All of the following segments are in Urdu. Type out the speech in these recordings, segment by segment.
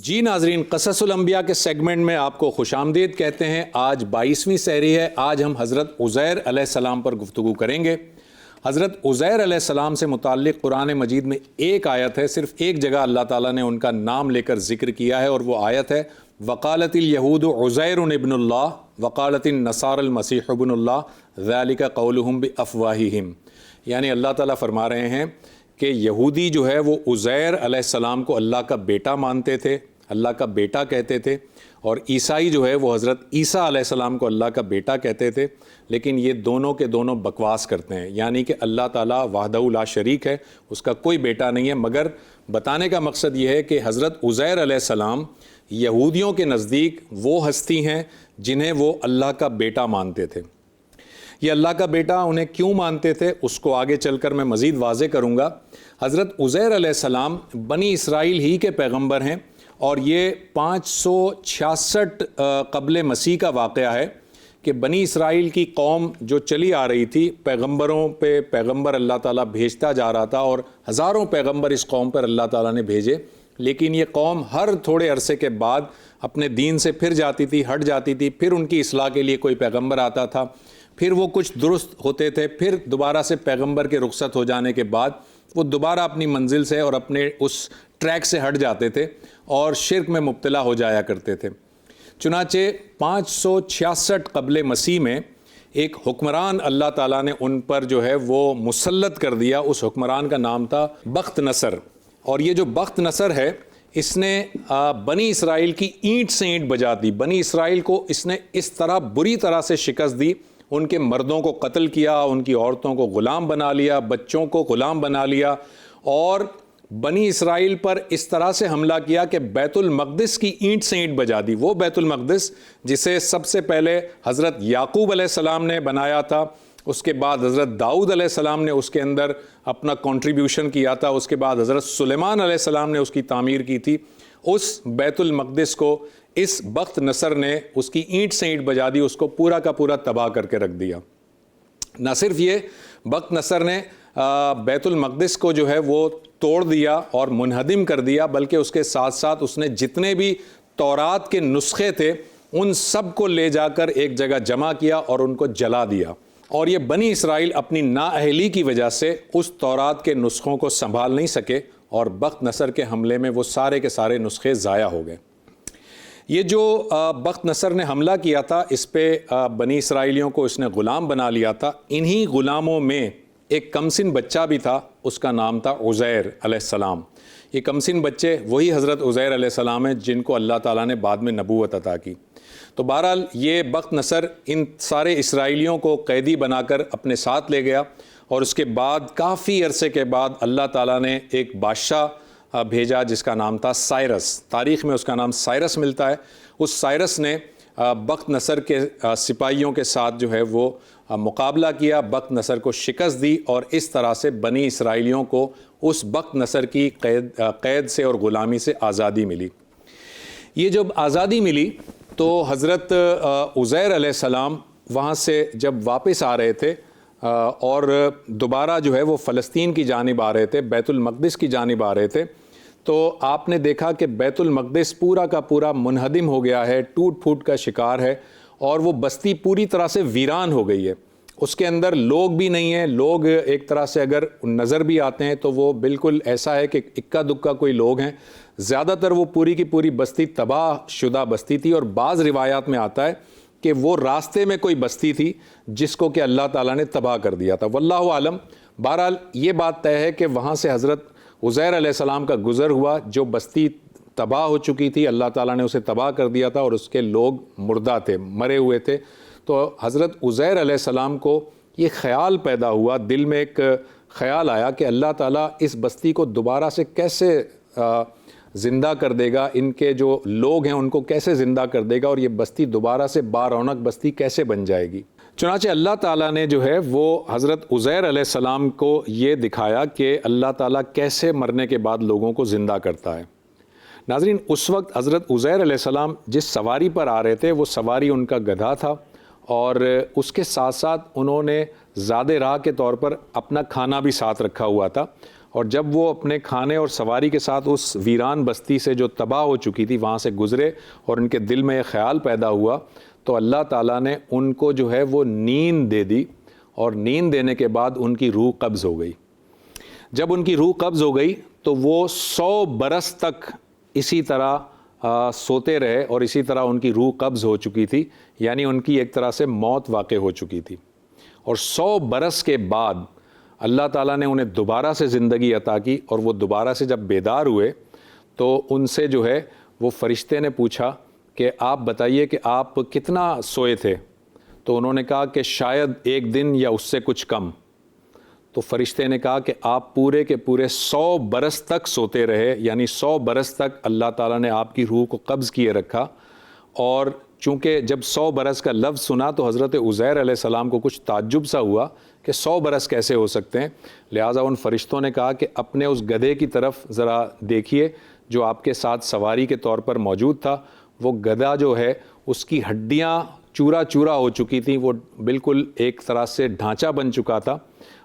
جی ناظرین، قصص الانبیاء کے سیگمنٹ میں آپ کو خوش آمدید کہتے ہیں۔ آج 22ویں سحری ہے۔ آج ہم حضرت عزیر علیہ السلام پر گفتگو کریں گے۔ حضرت عزیر علیہ السلام سے متعلق قرآن مجید میں ایک آیت ہے، صرف ایک جگہ اللہ تعالیٰ نے ان کا نام لے کر ذکر کیا ہے، اور وہ آیت ہے وقالت الیہود عزیر ابن اللہ وقالت النصارى المسیح ابن اللہ ذلک قولہم بافواہہم، یعنی اللہ تعالیٰ فرما رہے ہیں کہ یہودی جو ہے وہ عزیر علیہ السلام کو اللہ کا بیٹا مانتے تھے، اللہ کا بیٹا کہتے تھے، اور عیسائی جو ہے وہ حضرت عیسیٰ علیہ السلام کو اللہ کا بیٹا کہتے تھے، لیکن یہ دونوں کے دونوں بکواس کرتے ہیں، یعنی کہ اللہ تعالیٰ وحدہ لا شریک ہے، اس کا کوئی بیٹا نہیں ہے۔ مگر بتانے کا مقصد یہ ہے کہ حضرت عزیر علیہ السلام یہودیوں کے نزدیک وہ ہستی ہیں جنہیں وہ اللہ کا بیٹا مانتے تھے۔ یہ اللہ کا بیٹا انہیں کیوں مانتے تھے اس کو آگے چل کر میں مزید واضح کروں گا۔ حضرت عزیر علیہ السلام بنی اسرائیل ہی کے پیغمبر ہیں، اور یہ 566 قبل مسیح کا واقعہ ہے کہ بنی اسرائیل کی قوم جو چلی آ رہی تھی، پیغمبروں پہ پیغمبر اللہ تعالیٰ بھیجتا جا رہا تھا، اور ہزاروں پیغمبر اس قوم پر اللہ تعالیٰ نے بھیجے، لیکن یہ قوم ہر تھوڑے عرصے کے بعد اپنے دین سے پھر جاتی تھی، ہٹ جاتی تھی، پھر ان کی اصلاح کے لیے کوئی پیغمبر آتا تھا، پھر وہ کچھ درست ہوتے تھے، پھر دوبارہ سے پیغمبر کے رخصت ہو جانے کے بعد وہ دوبارہ اپنی منزل سے اور اپنے اس ٹریک سے ہٹ جاتے تھے اور شرک میں مبتلا ہو جایا کرتے تھے۔ چنانچہ 566 قبل مسیح میں ایک حکمران اللہ تعالیٰ نے ان پر جو ہے وہ مسلط کر دیا۔ اس حکمران کا نام تھا بخت نصر، اور یہ جو بخت نصر ہے اس نے بنی اسرائیل کی اینٹ سے اینٹ بجا دی۔ بنی اسرائیل کو اس نے اس طرح بری طرح سے شکست دی، ان کے مردوں کو قتل کیا، ان کی عورتوں کو غلام بنا لیا، بچوں کو غلام بنا لیا، اور بنی اسرائیل پر اس طرح سے حملہ کیا کہ بیت المقدس کی اینٹ سے اینٹ بجا دی۔ وہ بیت المقدس جسے سب سے پہلے حضرت یعقوب علیہ السلام نے بنایا تھا، اس کے بعد حضرت داؤد علیہ السلام نے اس کے اندر اپنا کنٹریبیوشن کیا تھا، اس کے بعد حضرت سلیمان علیہ السلام نے اس کی تعمیر کی تھی، اس بیت المقدس کو اس بخت نصر نے اس کی اینٹ سے اینٹ بجا دی، اس کو پورا کا پورا تباہ کر کے رکھ دیا۔ نہ صرف یہ، بخت نصر نے بیت المقدس کو جو ہے وہ توڑ دیا اور منہدم کر دیا، بلکہ اس کے ساتھ ساتھ اس نے جتنے بھی تورات کے نسخے تھے ان سب کو لے جا کر ایک جگہ جمع کیا اور ان کو جلا دیا، اور یہ بنی اسرائیل اپنی نااہلی کی وجہ سے اس تورات کے نسخوں کو سنبھال نہیں سکے، اور بخت نصر کے حملے میں وہ سارے کے سارے نسخے ضائع ہو گئے۔ یہ جو بخت نصر نے حملہ کیا تھا، اس پہ بنی اسرائیلیوں کو اس نے غلام بنا لیا تھا۔ انہی غلاموں میں ایک کمسن بچہ بھی تھا، اس کا نام تھا عزیر علیہ السلام۔ یہ کمسن بچے وہی حضرت عزیر علیہ السلام ہیں جن کو اللہ تعالیٰ نے بعد میں نبوت عطا کی۔ تو بہرحال یہ بخت نصر ان سارے اسرائیلیوں کو قیدی بنا کر اپنے ساتھ لے گیا، اور اس کے بعد کافی عرصے کے بعد اللہ تعالیٰ نے ایک بادشاہ بھیجا جس کا نام تھا سائرس۔ تاریخ میں اس کا نام سائرس ملتا ہے۔ اس سائرس نے بخت نصر کے سپاہیوں کے ساتھ جو ہے وہ مقابلہ کیا، بخت نصر کو شکست دی، اور اس طرح سے بنی اسرائیلیوں کو اس بخت نصر کی قید سے اور غلامی سے آزادی ملی۔ یہ جب آزادی ملی تو حضرت عزیر علیہ السلام وہاں سے جب واپس آ رہے تھے اور دوبارہ جو ہے وہ فلسطین کی جانب آ رہے تھے، بیت المقدس کی جانب آ رہے تھے، تو آپ نے دیکھا کہ بیت المقدس پورا کا پورا منہدم ہو گیا ہے، ٹوٹ پھوٹ کا شکار ہے، اور وہ بستی پوری طرح سے ویران ہو گئی ہے۔ اس کے اندر لوگ بھی نہیں ہیں، لوگ ایک طرح سے اگر نظر بھی آتے ہیں تو وہ بالکل ایسا ہے کہ اکا دکا کوئی لوگ ہیں۔ زیادہ تر وہ پوری کی پوری بستی تباہ شدہ بستی تھی، اور بعض روایات میں آتا ہے کہ وہ راستے میں کوئی بستی تھی جس کو کہ اللہ تعالیٰ نے تباہ کر دیا تھا، واللہ عالم۔ بہرحال یہ بات طے ہے کہ وہاں سے حضرت عزیر علیہ السلام کا گزر ہوا، جو بستی تباہ ہو چکی تھی اللہ تعالیٰ نے اسے تباہ کر دیا تھا، اور اس کے لوگ مردہ تھے، مرے ہوئے تھے۔ تو حضرت عزیر علیہ السلام کو یہ خیال پیدا ہوا، دل میں ایک خیال آیا کہ اللہ تعالیٰ اس بستی کو دوبارہ سے کیسے زندہ کر دے گا، ان کے جو لوگ ہیں ان کو کیسے زندہ کر دے گا، اور یہ بستی دوبارہ سے بارونق بستی کیسے بن جائے گی۔ چنانچہ اللہ تعالیٰ نے جو ہے وہ حضرت عزیر علیہ السلام کو یہ دکھایا کہ اللہ تعالیٰ کیسے مرنے کے بعد لوگوں کو زندہ کرتا ہے۔ ناظرین، اس وقت حضرت عزیر علیہ السلام جس سواری پر آ رہے تھے وہ سواری ان کا گدھا تھا، اور اس کے ساتھ ساتھ انہوں نے زاد راہ کے طور پر اپنا کھانا بھی ساتھ رکھا ہوا تھا، اور جب وہ اپنے کھانے اور سواری کے ساتھ اس ویران بستی سے جو تباہ ہو چکی تھی وہاں سے گزرے اور ان کے دل میں یہ خیال پیدا ہوا تو اللہ تعالیٰ نے ان کو جو ہے وہ نیند دے دی، اور نیند دینے کے بعد ان کی روح قبض ہو گئی۔ جب ان کی روح قبض ہو گئی تو وہ 100 برس تک اسی طرح سوتے رہے اور اسی طرح ان کی روح قبض ہو چکی تھی، یعنی ان کی ایک طرح سے موت واقع ہو چکی تھی۔ اور 100 برس کے بعد اللہ تعالیٰ نے انہیں دوبارہ سے زندگی عطا کی، اور وہ دوبارہ سے جب بیدار ہوئے تو ان سے جو ہے وہ فرشتے نے پوچھا کہ آپ بتائیے کہ آپ کتنا سوئے تھے؟ تو انہوں نے کہا کہ شاید 1 دن یا اس سے کچھ کم۔ تو فرشتے نے کہا کہ آپ پورے کے پورے 100 برس تک سوتے رہے، یعنی 100 برس تک اللہ تعالیٰ نے آپ کی روح کو قبض کیے رکھا۔ اور چونکہ جب 100 برس کا لفظ سنا تو حضرت عزیر علیہ السلام کو کچھ تعجب سا ہوا کہ 100 برس کیسے ہو سکتے ہیں، لہٰذا ان فرشتوں نے کہا کہ اپنے اس گدھے کی طرف ذرا دیکھیے جو آپ کے ساتھ سواری کے طور پر موجود تھا۔ وہ گدھا جو ہے اس کی ہڈیاں چورا چورا ہو چکی تھیں، وہ بالکل ایک طرح سے ڈھانچہ بن چکا تھا،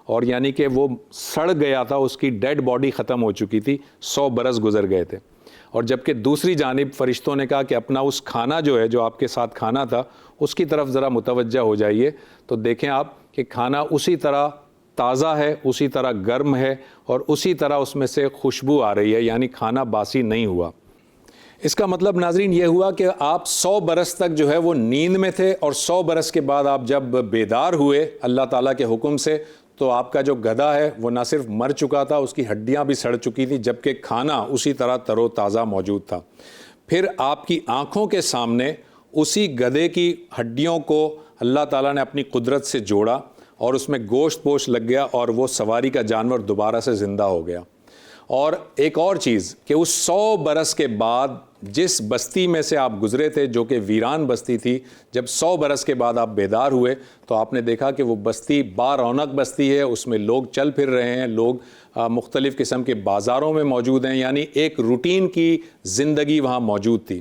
اور یعنی کہ وہ سڑ گیا تھا، اس کی ڈیڈ باڈی ختم ہو چکی تھی، 100 برس گزر گئے تھے۔ اور جبکہ دوسری جانب فرشتوں نے کہا کہ اپنا اس کھانا جو ہے جو آپ کے ساتھ کھانا تھا اس کی طرف ذرا متوجہ ہو جائیے، تو دیکھیں آپ کہ کھانا اسی طرح تازہ ہے، اسی طرح گرم ہے، اور اسی طرح اس میں سے خوشبو آ رہی ہے، یعنی کھانا باسی نہیں ہوا۔ اس کا مطلب ناظرین یہ ہوا کہ آپ 100 برس تک جو ہے وہ نیند میں تھے، اور 100 برس کے بعد آپ جب بیدار ہوئے اللہ تعالیٰ کے حکم سے تو آپ کا جو گدھا ہے وہ نہ صرف مر چکا تھا، اس کی ہڈیاں بھی سڑ چکی تھی، جبکہ کھانا اسی طرح تر و تازہ موجود تھا۔ پھر آپ کی آنکھوں کے سامنے اسی گدھے کی ہڈیوں کو اللہ تعالیٰ نے اپنی قدرت سے جوڑا، اور اس میں گوشت پوش لگ گیا، اور وہ سواری کا جانور دوبارہ سے زندہ ہو گیا۔ اور ایک اور چیز کہ اس 100 برس کے بعد جس بستی میں سے آپ گزرے تھے جو کہ ویران بستی تھی، جب 100 برس کے بعد آپ بیدار ہوئے تو آپ نے دیکھا کہ وہ بستی بارونق بستی ہے، اس میں لوگ چل پھر رہے ہیں، لوگ مختلف قسم کے بازاروں میں موجود ہیں، یعنی ایک روٹین کی زندگی وہاں موجود تھی۔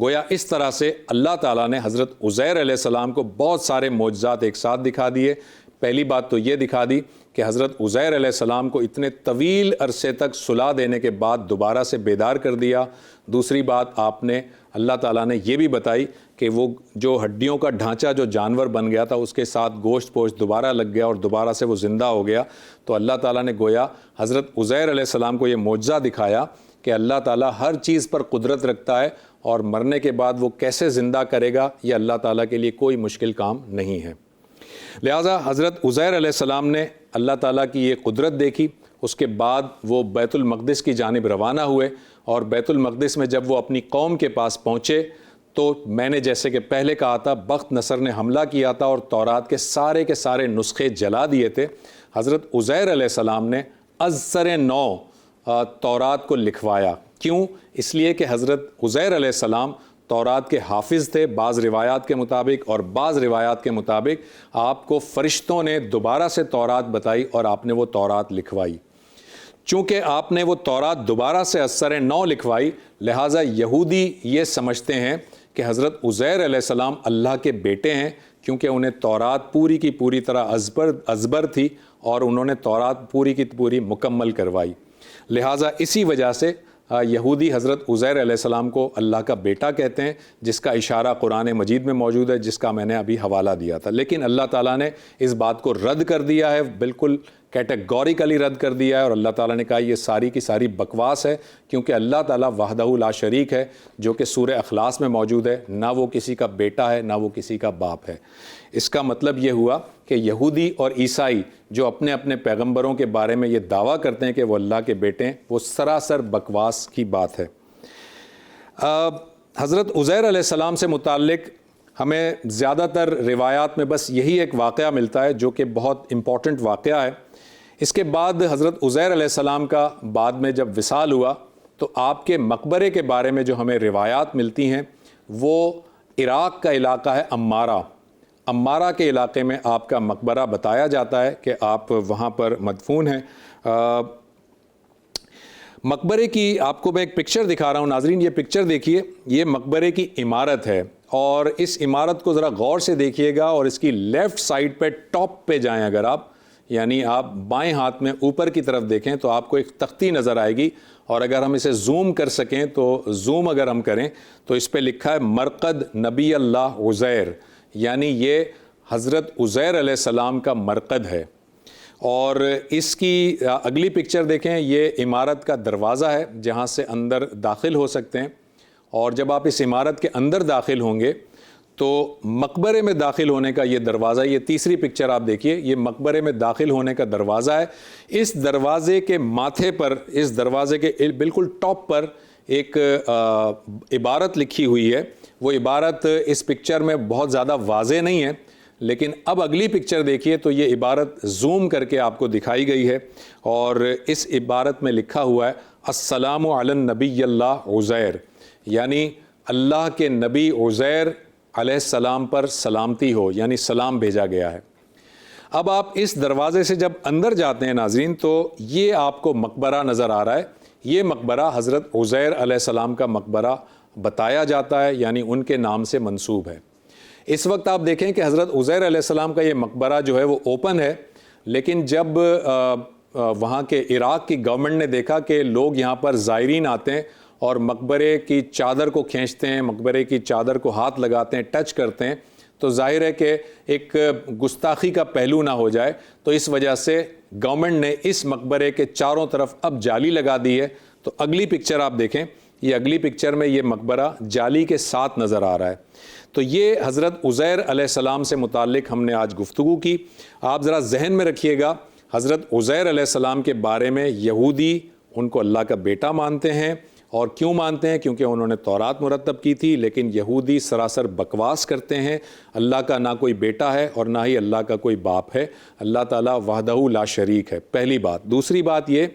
گویا اس طرح سے اللہ تعالیٰ نے حضرت عزیر علیہ السلام کو بہت سارے معجزات ایک ساتھ دکھا دیے۔ پہلی بات تو یہ دکھا دی کہ حضرت عزیر علیہ السلام کو اتنے طویل عرصے تک سلا دینے کے بعد دوبارہ سے بیدار کر دیا۔ دوسری بات آپ نے اللہ تعالیٰ نے یہ بھی بتائی کہ وہ جو ہڈیوں کا ڈھانچہ جو جانور بن گیا تھا اس کے ساتھ گوشت پوش دوبارہ لگ گیا اور دوبارہ سے وہ زندہ ہو گیا۔ تو اللہ تعالیٰ نے گویا حضرت عزیر علیہ السلام کو یہ معجزہ دکھایا کہ اللہ تعالیٰ ہر چیز پر قدرت رکھتا ہے، اور مرنے کے بعد وہ کیسے زندہ کرے گا یہ اللہ تعالیٰ کے لیے کوئی مشکل کام نہیں ہے۔ لہٰذا حضرت عزیر علیہ السلام نے اللہ تعالیٰ کی یہ قدرت دیکھی، اس کے بعد وہ بیت المقدس کی جانب روانہ ہوئے، اور بیت المقدس میں جب وہ اپنی قوم کے پاس پہنچے تو میں نے جیسے کہ پہلے کہا تھا بخت نصر نے حملہ کیا تھا اور تورات کے سارے نسخے جلا دیے تھے۔ حضرت عزیر علیہ السلام نے از سر نو تورات کو لکھوایا۔ کیوں؟ اس لیے کہ حضرت عزیر علیہ السلام تورات کے حافظ تھے بعض روایات کے مطابق، اور بعض روایات کے مطابق آپ کو فرشتوں نے دوبارہ سے تورات بتائی اور آپ نے وہ تورات لکھوائی۔ چونکہ آپ نے وہ تورات دوبارہ سے اثر نو لکھوائی، لہٰذا یہودی یہ سمجھتے ہیں کہ حضرت عزیر علیہ السلام اللہ کے بیٹے ہیں، کیونکہ انہیں تورات پوری کی پوری طرح ازبر تھی اور انہوں نے تورات پوری کی پوری مکمل کروائی۔ لہٰذا اسی وجہ سے یہودی حضرت عزیر علیہ السلام کو اللہ کا بیٹا کہتے ہیں، جس کا اشارہ قرآن مجید میں موجود ہے، جس کا میں نے ابھی حوالہ دیا تھا۔ لیکن اللہ تعالیٰ نے اس بات کو رد کر دیا ہے، بالکل کیٹیگوریکلی رد کر دیا ہے، اور اللہ تعالیٰ نے کہا یہ ساری کی ساری بکواس ہے، کیونکہ اللہ تعالیٰ وحدہ لا شریک ہے، جو کہ سورہ اخلاص میں موجود ہے، نہ وہ کسی کا بیٹا ہے نہ وہ کسی کا باپ ہے۔ اس کا مطلب یہ ہوا کہ یہودی اور عیسائی جو اپنے اپنے پیغمبروں کے بارے میں یہ دعویٰ کرتے ہیں کہ وہ اللہ کے بیٹے ہیں، وہ سراسر بکواس کی بات ہے۔ حضرت عزیر علیہ السلام سے متعلق ہمیں زیادہ تر روایات میں بس یہی ایک واقعہ ملتا ہے جو کہ بہت امپورٹنٹ واقعہ ہے۔ اس کے بعد حضرت عزیر علیہ السلام کا بعد میں جب وصال ہوا تو آپ کے مقبرے کے بارے میں جو ہمیں روایات ملتی ہیں وہ عراق کا علاقہ ہے عمارہ کے علاقے میں آپ کا مقبرہ بتایا جاتا ہے کہ آپ وہاں پر مدفون ہیں۔ مقبرے کی آپ کو میں ایک پکچر دکھا رہا ہوں ناظرین، یہ پکچر دیکھیے، یہ مقبرے کی عمارت ہے، اور اس عمارت کو ذرا غور سے دیکھیے گا، اور اس کی لیفٹ سائڈ پہ ٹاپ پہ جائیں اگر آپ، یعنی آپ بائیں ہاتھ میں اوپر کی طرف دیکھیں تو آپ کو ایک تختی نظر آئے گی، اور اگر ہم اسے زوم کر سکیں تو زوم اگر ہم کریں تو اس پہ لکھا ہے مرقد نبی اللہ عزیر، یعنی یہ حضرت عزیر علیہ السلام کا مرقد ہے۔ اور اس کی اگلی پکچر دیکھیں، یہ عمارت کا دروازہ ہے جہاں سے اندر داخل ہو سکتے ہیں، اور جب آپ اس عمارت کے اندر داخل ہوں گے تو مقبرے میں داخل ہونے کا یہ دروازہ، یہ تیسری پکچر آپ دیکھیے، یہ مقبرے میں داخل ہونے کا دروازہ ہے۔ اس دروازے کے ماتھے پر، اس دروازے کے بالکل ٹاپ پر ایک عبارت لکھی ہوئی ہے۔ وہ عبارت اس پکچر میں بہت زیادہ واضح نہیں ہے، لیکن اب اگلی پکچر دیکھیے تو یہ عبارت زوم کر کے آپ کو دکھائی گئی ہے، اور اس عبارت میں لکھا ہوا ہے السلام علی النبی اللہ عزیر، یعنی اللہ کے نبی عزیر علیہ السلام پر سلامتی ہو، یعنی سلام بھیجا گیا ہے۔ اب آپ اس دروازے سے جب اندر جاتے ہیں ناظرین تو یہ آپ کو مقبرہ نظر آ رہا ہے۔ یہ مقبرہ حضرت عزیر علیہ السلام کا مقبرہ بتایا جاتا ہے، یعنی ان کے نام سے منسوب ہے۔ اس وقت آپ دیکھیں کہ حضرت عزیر علیہ السلام کا یہ مقبرہ جو ہے وہ اوپن ہے، لیکن جب وہاں کے عراق کی گورنمنٹ نے دیکھا کہ لوگ یہاں پر زائرین آتے ہیں اور مقبرے کی چادر کو کھینچتے ہیں، مقبرے کی چادر کو ہاتھ لگاتے ہیں، ٹچ کرتے ہیں، تو ظاہر ہے کہ ایک گستاخی کا پہلو نہ ہو جائے، تو اس وجہ سے گورنمنٹ نے اس مقبرے کے چاروں طرف اب جالی لگا دی ہے۔ تو اگلی پکچر آپ دیکھیں، یہ اگلی پکچر میں یہ مقبرہ جالی کے ساتھ نظر آ رہا ہے۔ تو یہ حضرت عزیر علیہ السلام سے متعلق ہم نے آج گفتگو کی۔ آپ ذرا ذہن میں رکھیے گا، حضرت عزیر علیہ السلام کے بارے میں یہودی ان کو اللہ کا بیٹا مانتے ہیں، اور کیوں مانتے ہیں؟ کیونکہ انہوں نے تورات مرتب کی تھی، لیکن یہودی سراسر بکواس کرتے ہیں۔ اللہ کا نہ کوئی بیٹا ہے اور نہ ہی اللہ کا کوئی باپ ہے، اللہ تعالیٰ وحدہ لا شریک ہے، پہلی بات۔ دوسری بات یہ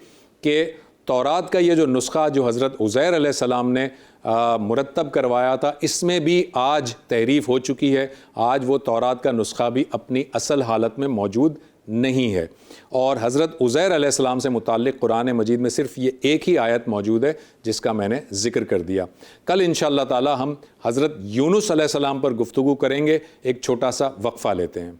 کہ تورات کا یہ جو نسخہ جو حضرت عزیر علیہ السلام نے مرتب کروایا تھا، اس میں بھی آج تحریف ہو چکی ہے۔ آج وہ تورات کا نسخہ بھی اپنی اصل حالت میں موجود نہیں ہے، اور حضرت عزیر علیہ السلام سے متعلق قرآن مجید میں صرف یہ ایک ہی آیت موجود ہے جس کا میں نے ذکر کر دیا۔ کل انشاءاللہ تعالی ہم حضرت یونس علیہ السلام پر گفتگو کریں گے۔ ایک چھوٹا سا وقفہ لیتے ہیں۔